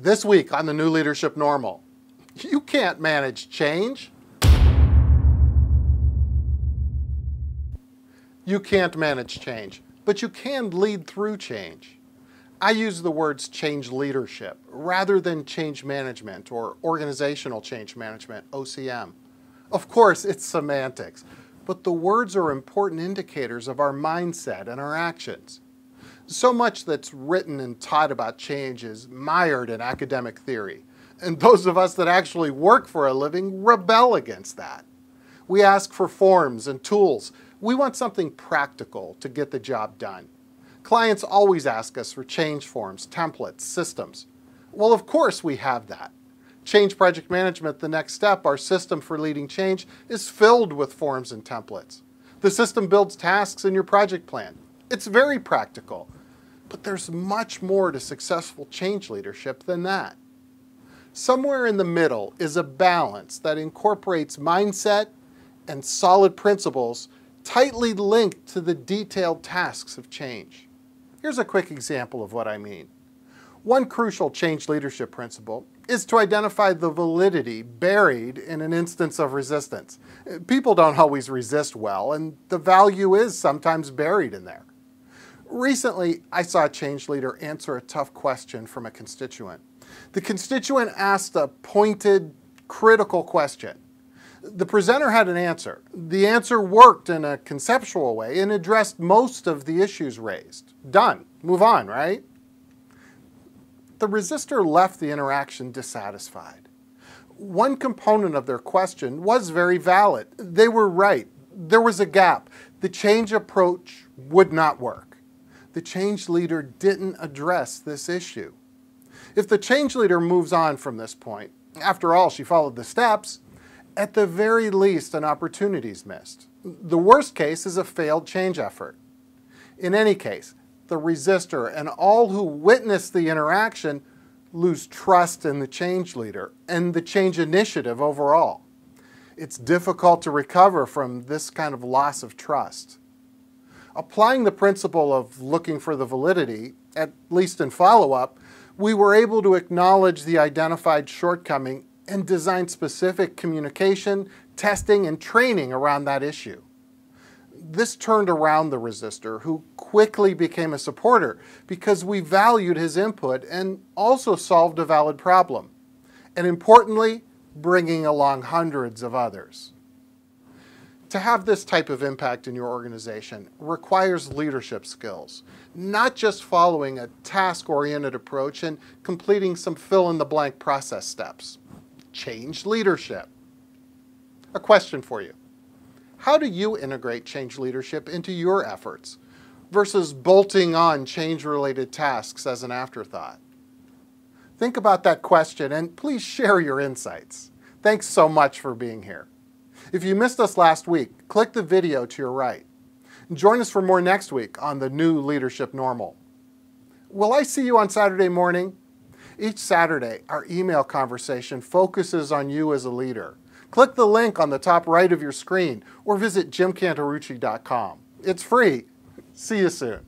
This week on the New Leadership Normal, you can't manage change. You can't manage change, but you can lead through change. I use the words change leadership rather than change management or organizational change management, OCM. Of course, it's semantics, but the words are important indicators of our mindset and our actions. So much that's written and taught about change is mired in academic theory, and those of us that actually work for a living rebel against that. We ask for forms and tools. We want something practical to get the job done. Clients always ask us for change forms, templates, systems. Well, of course we have that. Change Project Management, the next step, our system for leading change, is filled with forms and templates. The system builds tasks in your project plan. It's very practical, but there's much more to successful change leadership than that. Somewhere in the middle is a balance that incorporates mindset and solid principles tightly linked to the detailed tasks of change. Here's a quick example of what I mean. One crucial change leadership principle is to identify the validity buried in an instance of resistance. People don't always resist well, and the value is sometimes buried in there. Recently, I saw a change leader answer a tough question from a constituent. The constituent asked a pointed, critical question. The presenter had an answer. The answer worked in a conceptual way and addressed most of the issues raised. Done. Move on, right? The resistor left the interaction dissatisfied. One component of their question was very valid. They were right. There was a gap. The change approach would not work. The change leader didn't address this issue. If the change leader moves on from this point, after all, she followed the steps, at the very least, an opportunity is missed. The worst case is a failed change effort. In any case, the resistor and all who witness the interaction lose trust in the change leader and the change initiative overall. It's difficult to recover from this kind of loss of trust. Applying the principle of looking for the validity, at least in follow-up, we were able to acknowledge the identified shortcoming and design specific communication, testing, and training around that issue. This turned around the resistor, who quickly became a supporter because we valued his input and also solved a valid problem. And importantly, bringing along hundreds of others. To have this type of impact in your organization requires leadership skills, not just following a task-oriented approach and completing some fill-in-the-blank process steps. Change leadership. A question for you. How do you integrate change leadership into your efforts versus bolting on change-related tasks as an afterthought? Think about that question and please share your insights. Thanks so much for being here. If you missed us last week, click the video to your right. Join us for more next week on the New Leadership Normal. Will I see you on Saturday morning? Each Saturday, our email conversation focuses on you as a leader. Click the link on the top right of your screen or visit jimcanterucci.com. It's free. See you soon.